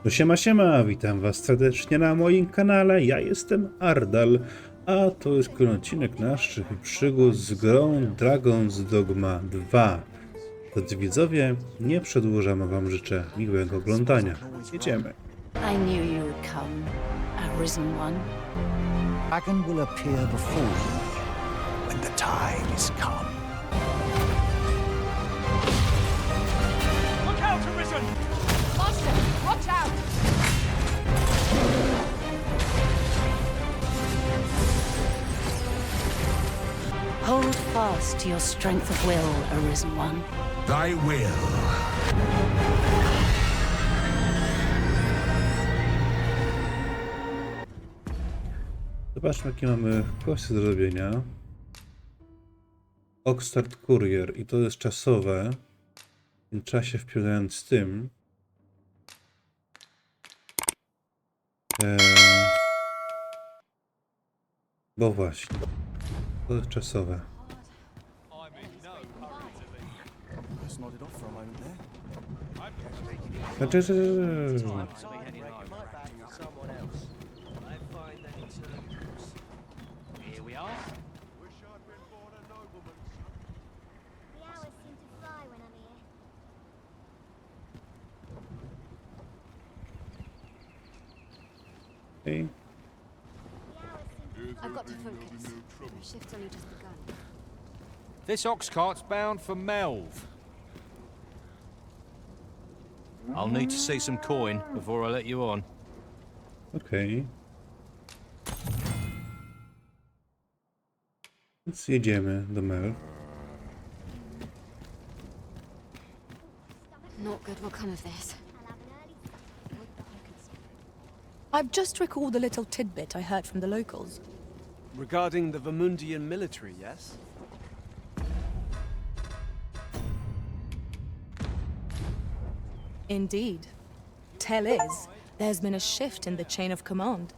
No siema, witam was serdecznie na moim kanale, ja jestem Ardal, a to jest kolejny odcinek naszych przygód z grą Dogma II. Drodzy widzowie, nie przedłużam, a wam życzę miłego oglądania. Jedziemy. I knew you would come, our risen one. Dragon will appear before you when the time is come. Look out, Arisen! Master, watch out! Hold fast to your strength of will, Arisen One. Thy will. Zobaczmy, jakie mamy kwestie do zrobienia. Oxcart Courier i to jest czasowe. W tym czasie wpierając z tym. Bo właśnie. To jest czasowe. Znaczy, Here we are. Wish I'd been born a nobleman. The hours seem to fly when I'm here. okay. The hours seem to I've got to focus. The shift's only just begun. This oxcart's bound for Melv. I'll need to see some coin before I let you on. Okej. Więc jedziemy do Mel. Not good will come of this. I'll have an early I've just recalled a little tidbit I heard from the locals. Regarding the Vermundian military, yes? Indeed. Tell is, there's been a shift in the chain of command.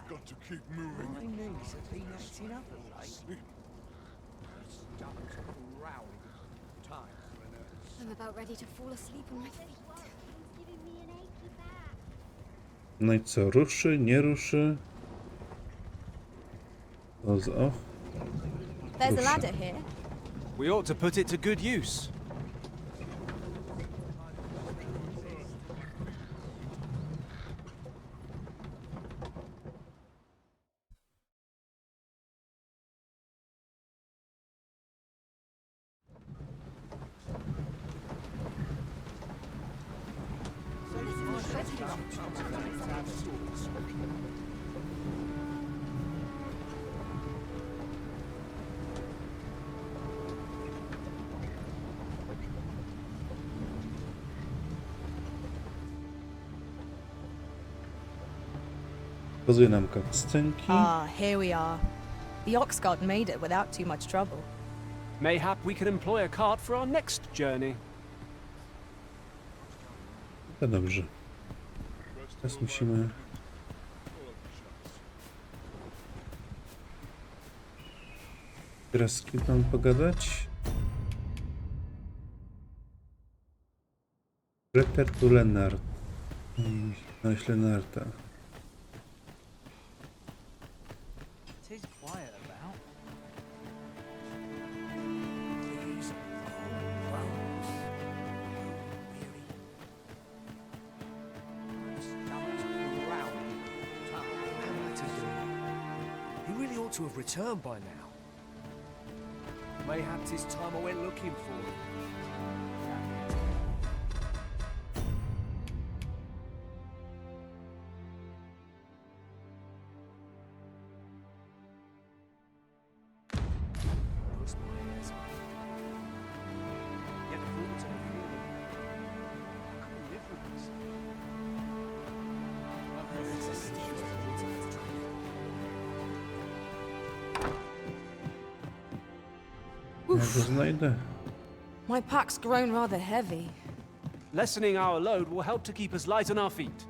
Got to keep moving. I'm about ready to fall asleep on my feet. It's giving me an achy back. No i co? Ruszy, nie ruszy? Goes off. There's a Push. ladder here. We ought to put it to good use. Pokazuje nam cutscenki. Ah, here we are. The Oxcart made it without too much trouble. Mayhap we could employ a cart for our next journey. No dobrze. Teraz musimy... Teraz z kim mam pogadać? Reter tu Lenart. Znaleźć Lenarta. Tis quiet about. He really ought to have returned by now. Mayhap 'tis time I went looking for him. Cross my ears. Yet the thoughts of a feeling. I couldn't live with this. Ja go znajdę. My pack's grown rather heavy. Lessening our load will help to keep us light on our feet.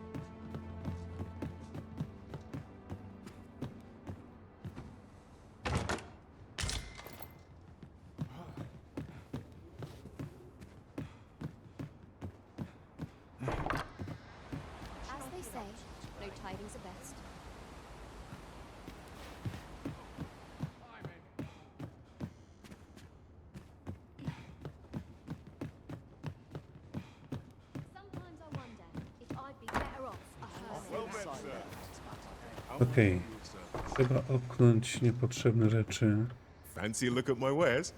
No tidings are best. Sometimes I wonder if I'd be better off a hermit. Okej. Trzeba opchnąć niepotrzebne rzeczy. Fancy a look at my wares?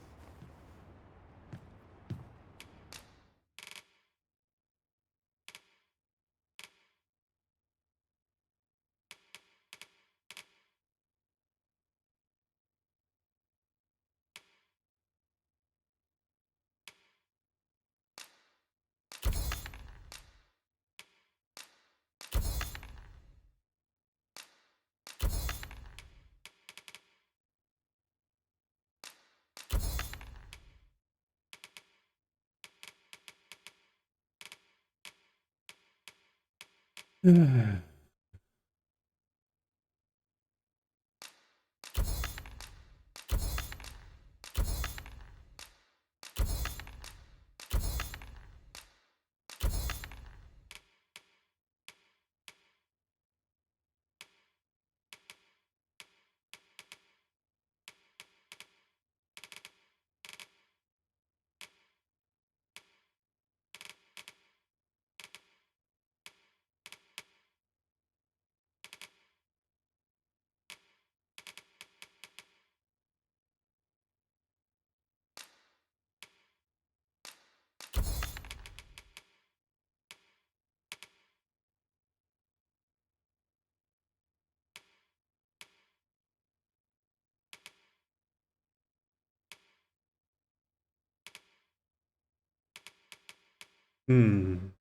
Ech. Hmm.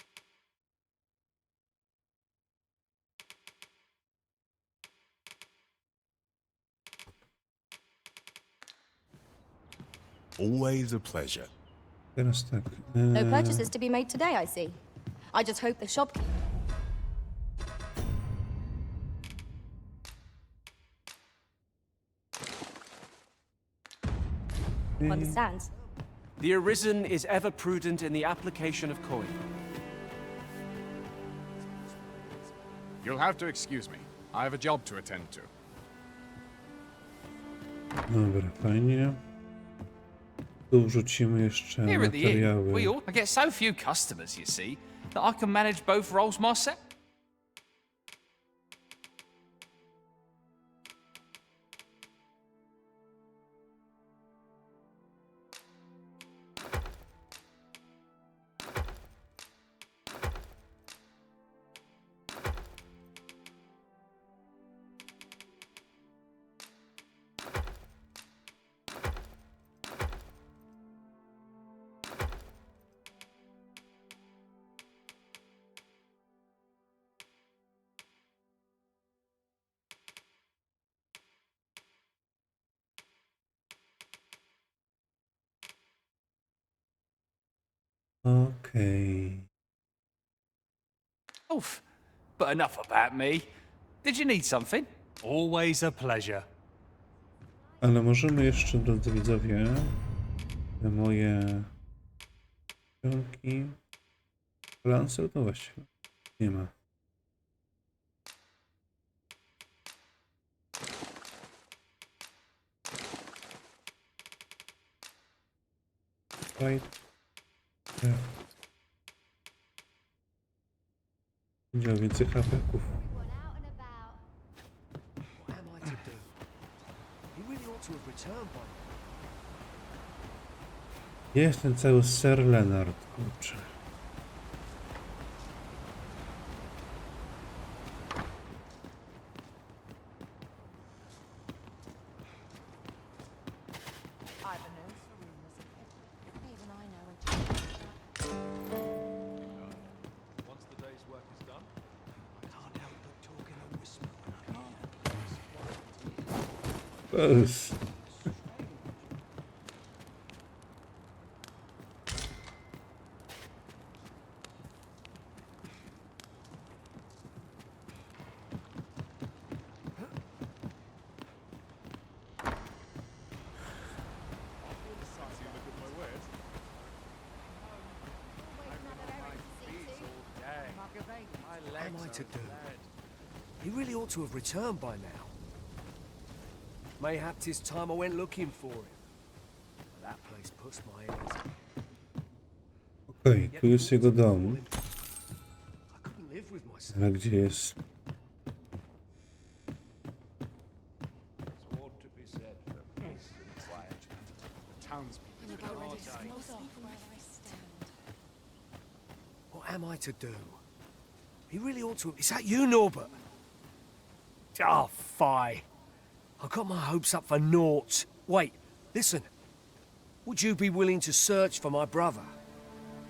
Always a pleasure. Teraz tak. No purchases to be made today, I see. I just hope the shop. Understands. The Arisen is ever prudent in the application of coin. You'll have to excuse me. I have a job to attend to. Dobra, fajnie. Tu wrzucimy jeszcze Here at the inn, materiały. I get so few customers, you see, that I can manage both roles myself. Okej. Oof. But enough about me. Did you need something? Always a pleasure. Ale możemy jeszcze, drodzy widzowie, te moje pionki. Lancer? No właściwie. Nie ma. Right. Będzie więcej hapeków. What am I to do? He really ought to have returned by now. Jest ten cały Sir Leonard, kurczę. Yes. What am I to do? He really ought to have returned by now. Mayhap 'tis time I went looking for him. That place puts my ears. Okej, tu jest jego dom. I couldn't live with myself. Ale gdzie jest? What am I to do? He really ought to. Is that you, Norbert? Oh, fie. I got my hopes up for naught. Wait, listen. Would you be willing to search for my brother?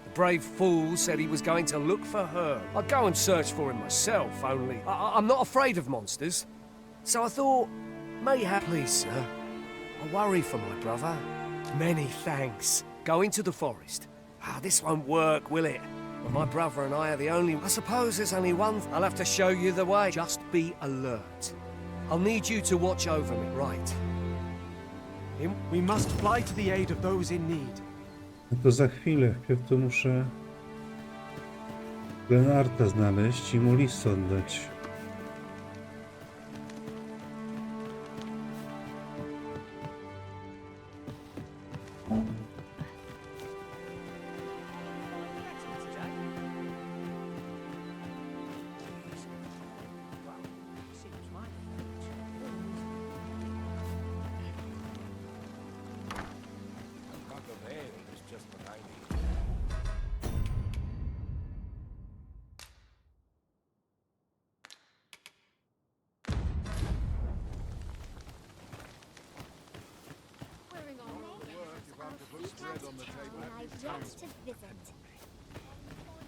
The brave fool said he was going to look for her. I'd go and search for him myself, only I'm not afraid of monsters. So I thought, mayhap, please, sir. I worry for my brother. Many thanks. Go into the forest. This won't work, will it? Well, my brother and I are the only... I suppose there's only one... I'll have to show you the way. Just be alert. I'll need you to watch over me, right? We must fly to the aid of those in need. No to za chwilę. Wpierw to muszę Lenarta znaleźć i mu list oddać.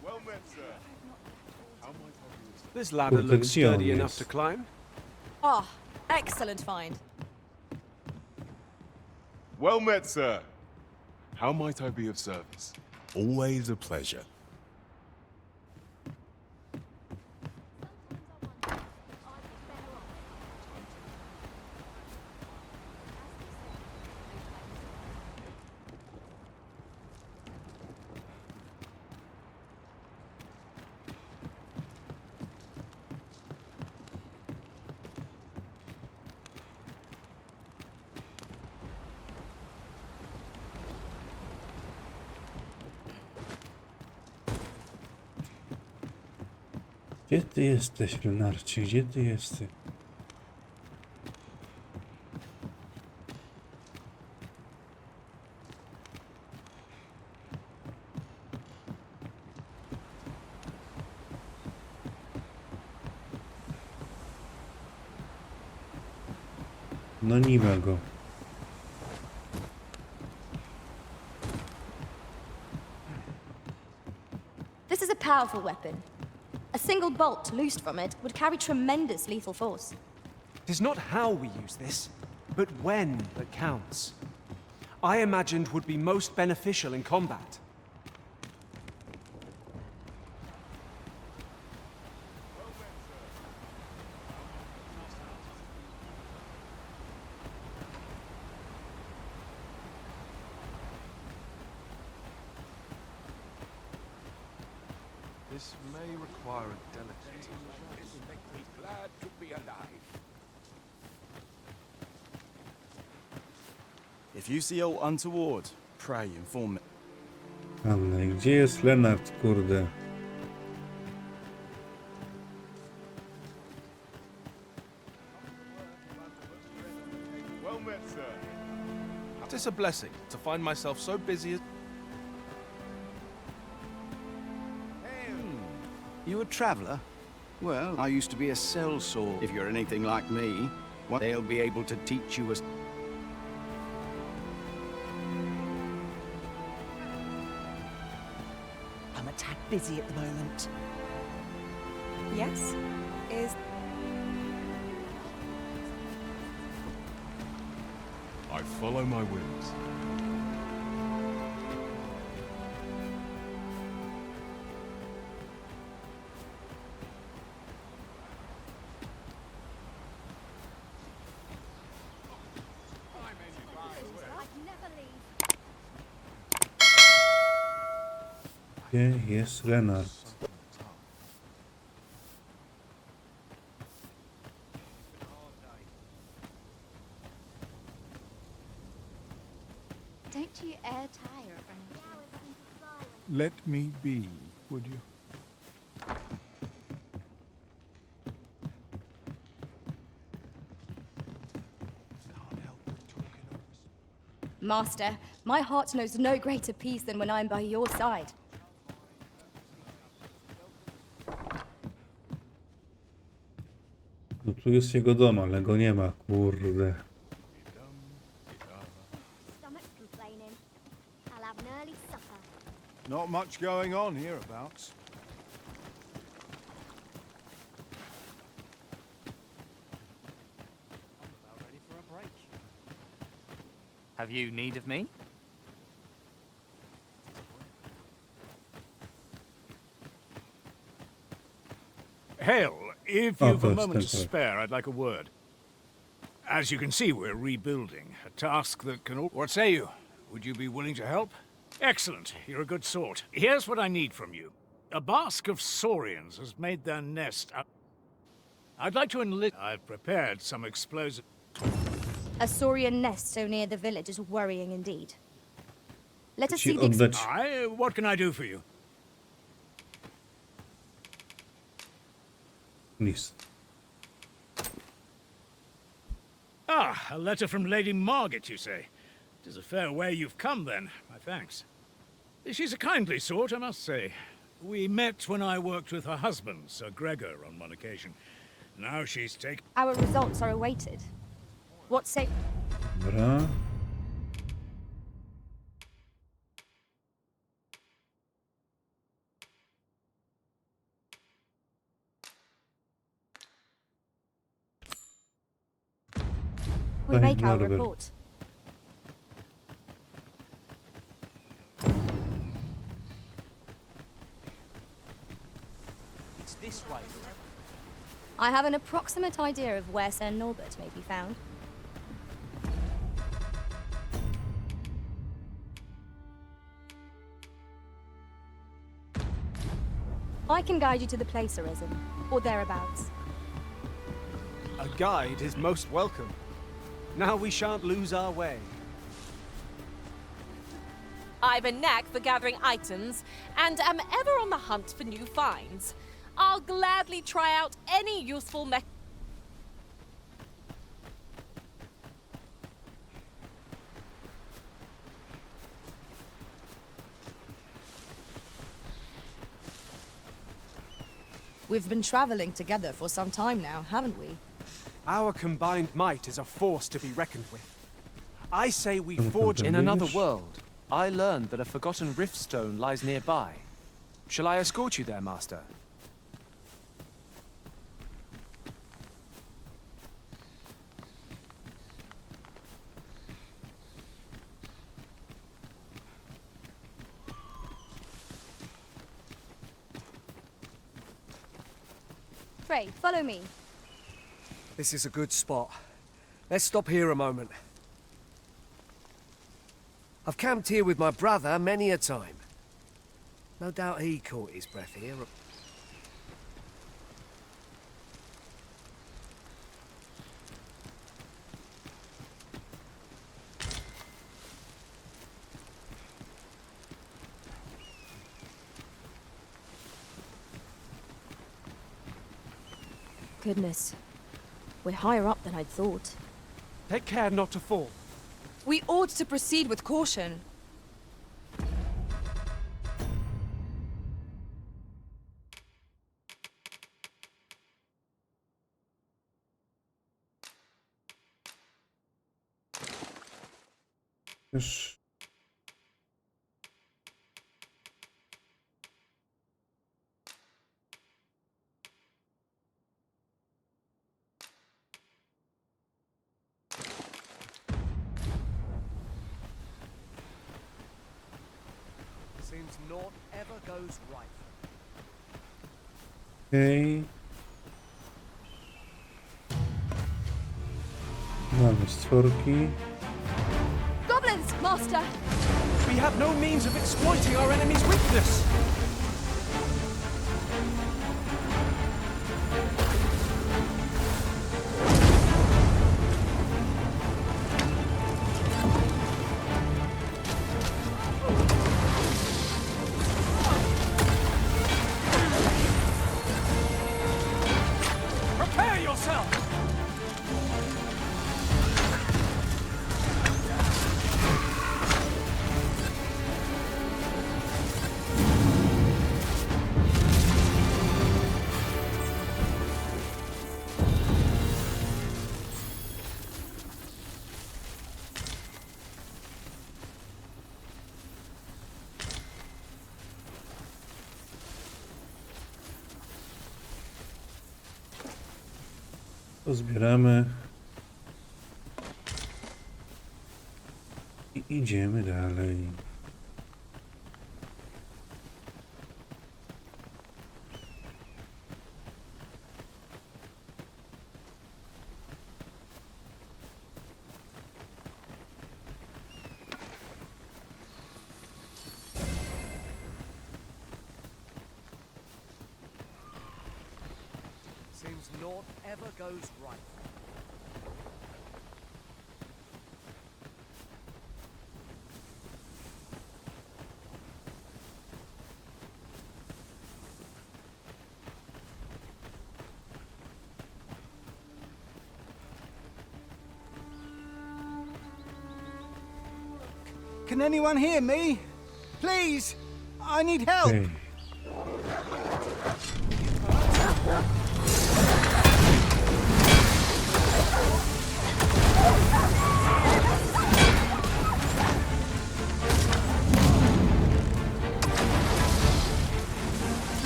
Well met, sir. This ladder Kurde, looks gdzie on sturdy enough jest? to climb. Oh, excellent find. Well met, sir. How might I be of service? Always a pleasure. Gdzie ty jesteś, Lenarcie? Gdzie ty jesteś? No nie ma go. This is a powerful weapon. A single bolt loosed from it would carry tremendous lethal force. It is not how we use this, but when that counts. I imagined would be most beneficial in combat. This may require a delicate... Glad to be alive. If you see aught untoward, pray inform me. Anna, gdzie jest Lenart, kurde? Well met, sir. It's a blessing to find myself so busy as... You a traveller? Well, I used to be a sellsword. If you're anything like me, they'll be able to teach you a... I'm a tad busy at the moment. Yes? Is... I follow my whims. Gdzie jest Lenart? Don't you e'er tire of running? Let me be, would you? Master, my heart knows no greater peace than when I'm by your side. No tu jest jego dom, ale go nie ma, kurde. Stomach's complaining. I'll have an early supper. Not much going on hereabouts. Have you need of me? Hail, if Oh, you've a first, moment to thank you. spare, I'd like a word. As you can see, we're rebuilding. A task that can... What say you? Would you be willing to help? Excellent. You're a good sort. Here's what I need from you. A basque of saurians has made their nest up. I'd like to enlist... I've prepared some explosive... A saurian nest so near the village is worrying indeed. Let us Ci see the... oddać What can I do for you? list. Ah, a letter from Lady Margaret, you say? It is a fair way you've come, then. My thanks. She's a kindly sort, I must say. We met when I worked with her husband, Sir Gregor, on one occasion. Now she's taken... Our results are awaited. What say... Dobra. We make our Dobra. report. It's this way. I have an approximate idea of where Sir Norbert may be found. I can guide you to the place, Arisen, or thereabouts. A guide is most welcome. Now we shan't lose our way. I've a knack for gathering items, and am ever on the hunt for new finds. I'll gladly try out any useful mech... We've been traveling together for some time now, haven't we? Our combined might is a force to be reckoned with. I say we forge... In In another another world, I learned that a forgotten rift stone lies nearby. Shall I escort you there, Master? Pray, follow me. This is a good spot. Let's stop here a moment. I've camped here with my brother many a time. No doubt he caught his breath here. Goodness. We're higher up than I'd thought. Take care not to fall. We ought to proceed with caution. Już. Seems naught ever goes right. Okej. Mamy stworki. Goblins, Master! We have no means of exploiting our enemy's weakness. Pozbieramy. I idziemy dalej. Seems naught ever goes right. Can anyone hear me? Please! I need help! Hey.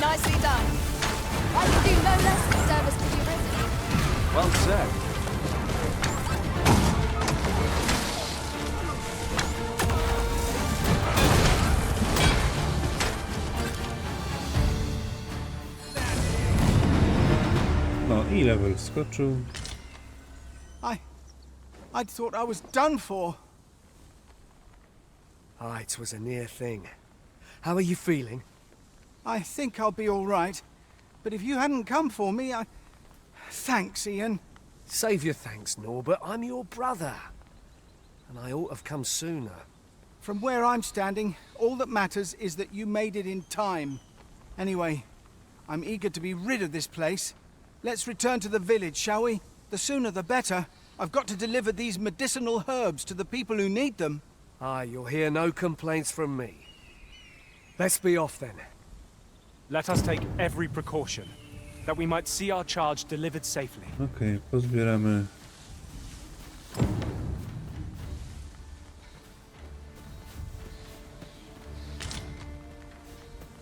Nicely done. I can do no less than service to you, resident. Well said. No i level skoczył. I thought I was done for. It was a near thing. How are you feeling? I think I'll be all right. But if you hadn't come for me, Thanks, Ian. Save your thanks, Norbert. I'm your brother. And I ought to have come sooner. From where I'm standing, all that matters is that you made it in time. Anyway, I'm eager to be rid of this place. Let's return to the village, shall we? The sooner the better. I've got to deliver these medicinal herbs to the people who need them. You'll hear no complaints from me. Let's be off then. Let us take every precaution, that we might see our charge delivered safely. Okej, pozbieramy.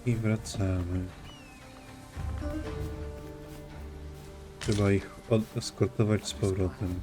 I wracamy. Trzeba ich eskortować z powrotem.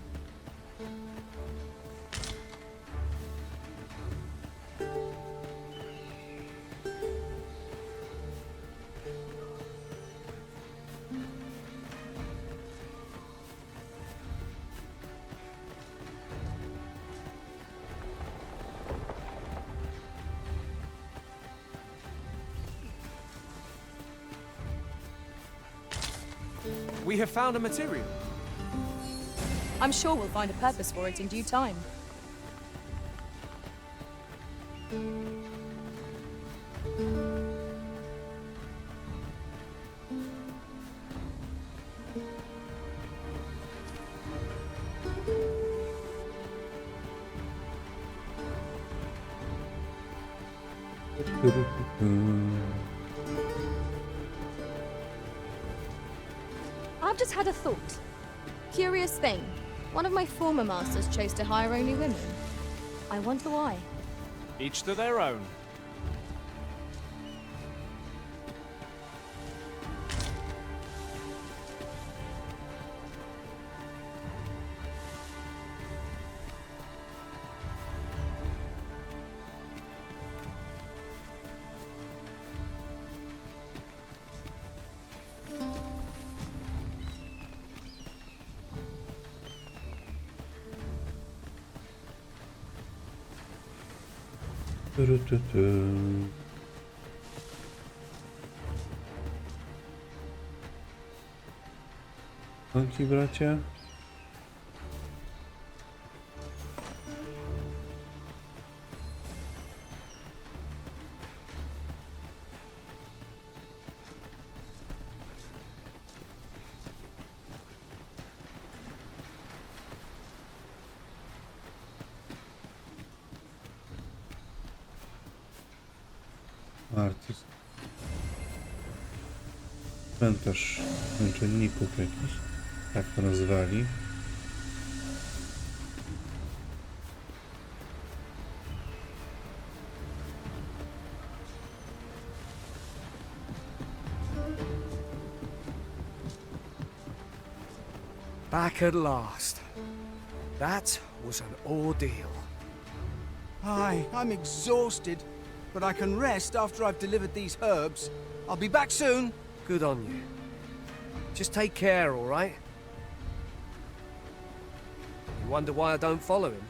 We have found a material. I'm sure we'll find a purpose for it in due time. I've just had a thought. Curious thing. One of my former masters chose to hire only women. I wonder why. Each to their own. Dzięki, bracia. Artyst. Cmentarz męczenników jakiś. Tak to nazwali. Back at last. That was an ordeal. Aye, I'm exhausted, but I can rest after I've delivered these herbs. I'll be back soon. Good on you. Just take care, all right? You wonder why I don't follow him?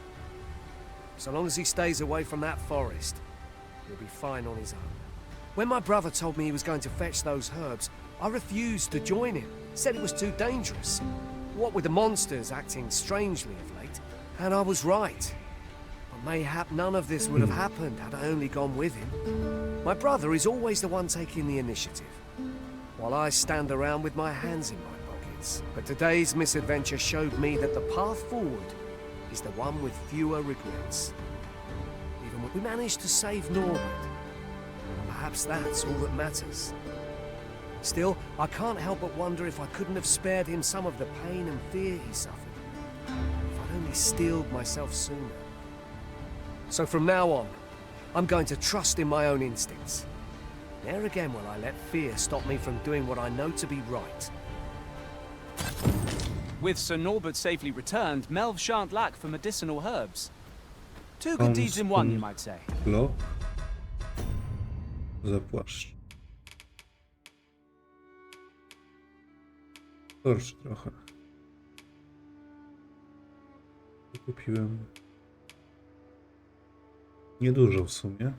So long as he stays away from that forest, he'll be fine on his own. When my brother told me he was going to fetch those herbs, I refused to join him. Said it was too dangerous. What with the monsters acting strangely of late. And I was right. But mayhap none of this would have happened had I only gone with him. My brother is always the one taking the initiative, while I stand around with my hands in my pockets. But today's misadventure showed me that the path forward is the one with fewer regrets. Even when we managed to save Norbert, perhaps that's all that matters. Still, I can't help but wonder if I couldn't have spared him some of the pain and fear he suffered. If I'd only steeled myself sooner. So from now on, I'm going to trust in my own instincts. Ne'er again will I let fear stop me from doing what I know to be right. With Sir Norbert safely returned, Melv shan't lack for medicinal herbs. Two good deeds in one, you might say. Blok. Zapłaszcz. Torcz trochę. Kupiłem niedużo w sumie.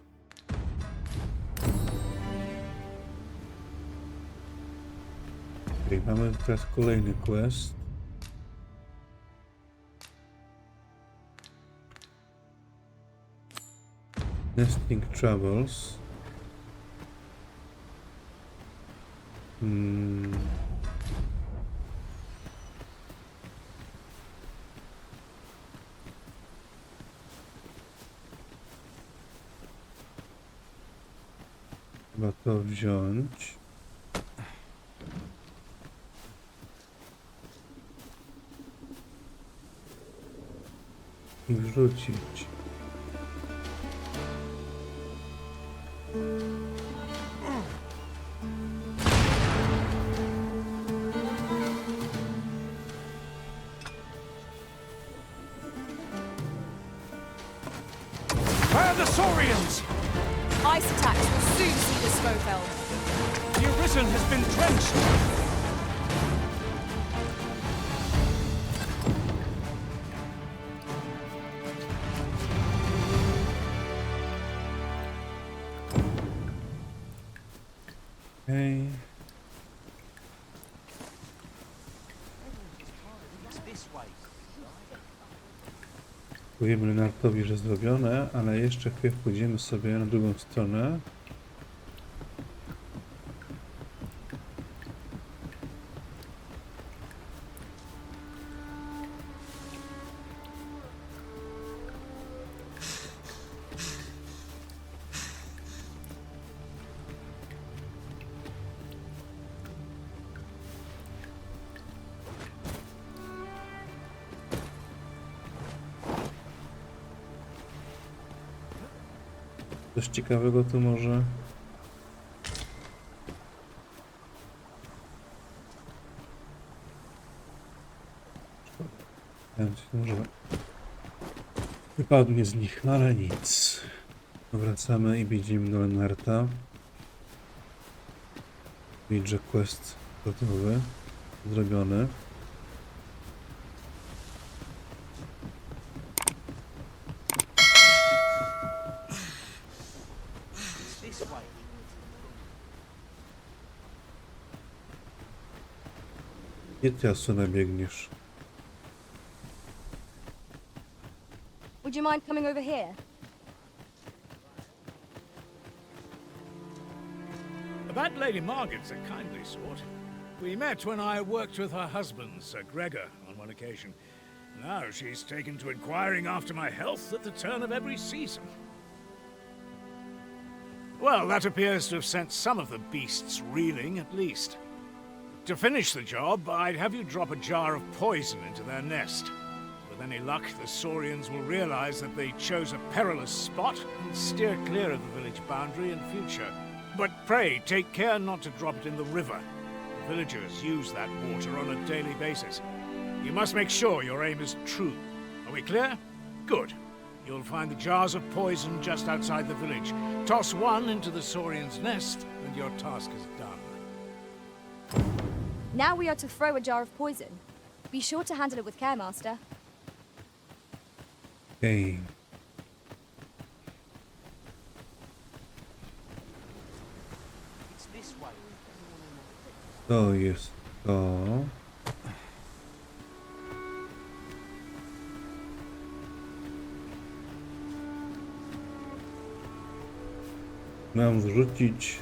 Okay, mamy teraz kolejny quest. Nesting Travels. Trzeba to wziąć. I wrzucić. Where are the Saurians? Ice attacks will soon see the smoke elf. The Arisen has been drenched. Okej. Dziękujemy Lenartowi, że zrobione, ale jeszcze chwilę pójdziemy sobie na drugą stronę. Coś ciekawego tu może. Może wypadnie z nich, ale nic. Wracamy i widzimy do Lenarta. Widzę quest gotowy, zrobiony. Gdzie ty, Asuna, biegniesz? Would you mind coming over here? That Lady Margaret's a kindly sort. We met when I worked with her husband, Sir Gregor, on one occasion. Now she's taken to inquiring after my health at the turn of every season. Well, that appears to have sent some of the beasts reeling, at least. To finish the job, I'd have you drop a jar of poison into their nest. With any luck, the Saurians will realize that they chose a perilous spot and steer clear of the village boundary in future. But pray, take care not to drop it in the river. The villagers use that water on a daily basis. You must make sure your aim is true. Are we clear? Good. You'll find the jars of poison just outside the village. Toss one into the saurian's nest, and your task is done. Now we are to throw a jar of poison. Be sure to handle it with care, Master. Okej. To jest to. Mam wrzucić.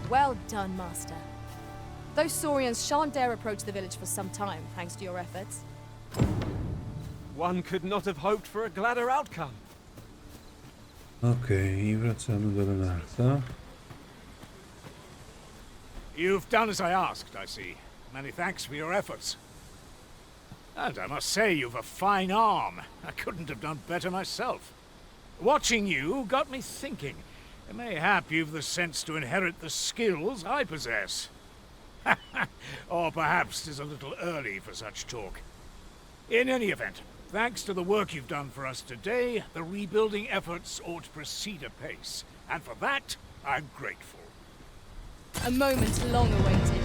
Well done, Master. Those saurians shan't dare approach the village for some time, thanks to your efforts. One could not have hoped for a gladder outcome. Okej, wracamy do Renarta. You've done as I asked, I see. Many thanks for your efforts. And I must say, you've a fine arm. I couldn't have done better myself. Watching you got me thinking. Mayhap you've the sense to inherit the skills I possess. Or perhaps 'tis a little early for such talk. In any event, thanks to the work you've done for us today, the rebuilding efforts ought to proceed apace. And for that, I'm grateful. A moment long awaited.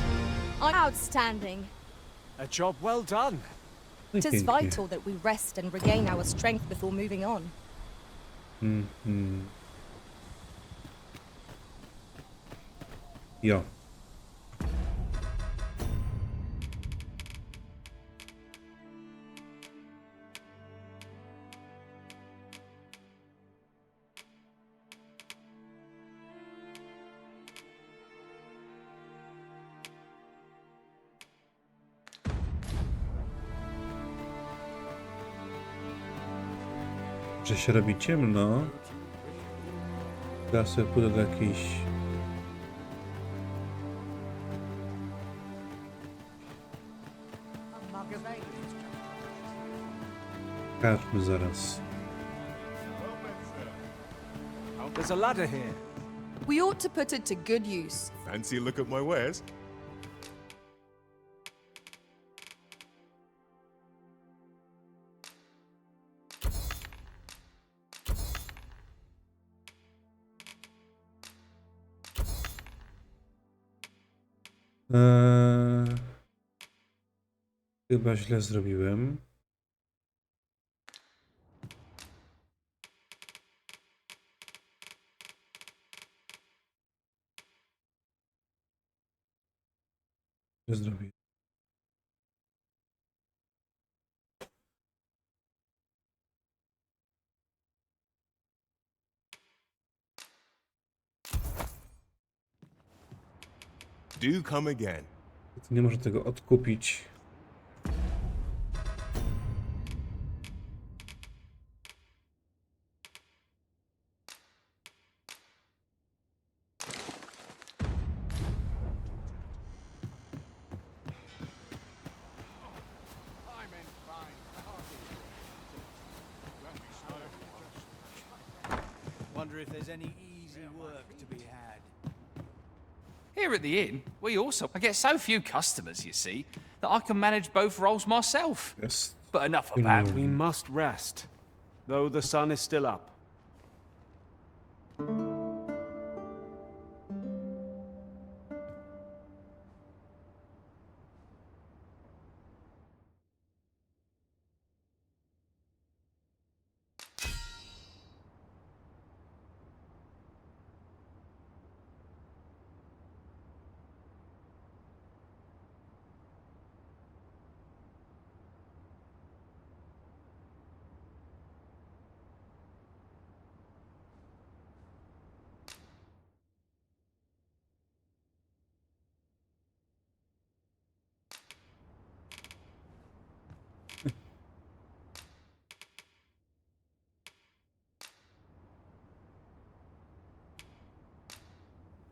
Outstanding. A job well done. Tis vital that we rest and regain our strength before moving on. Jo. Że się robi ciemno. Teraz sobie pójdę do jakiejś... Karczmy zaraz. There's a ladder here. We ought to put it to good use. Fancy a look at my wares? Chyba źle zrobiłem. Źle zrobiłem. Do come again. Nie można tego odkupić. Wonder if there's any easy work to be had. Here at the inn, we also... I get so few customers, you see, that I can manage both roles myself. Yes. But enough about... We must rest, though the sun is still up.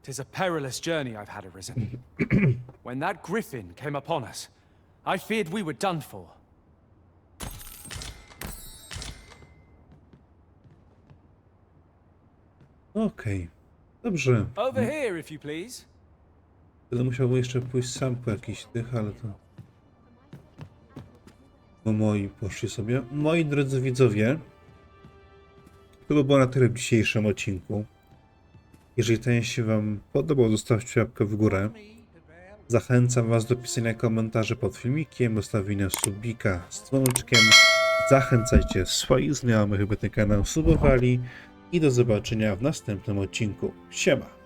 Tis a perilous journey I've had arisen. When that griffin came upon us, I feared we were done for. Okej. Dobrze. Over here, if you please. Będę musiał jeszcze pójść sam po jakichś tych, ale to... Bo moi poszli sobie. Moi drodzy widzowie, to by było na tyle w dzisiejszym odcinku. Jeżeli ten się wam podobał, zostawcie łapkę w górę. Zachęcam was do pisania komentarzy pod filmikiem, ustawienia subika z dzwoneczkiem. Zachęcajcie swoich znajomych, by ten kanał subowali. I do zobaczenia w następnym odcinku. Siema!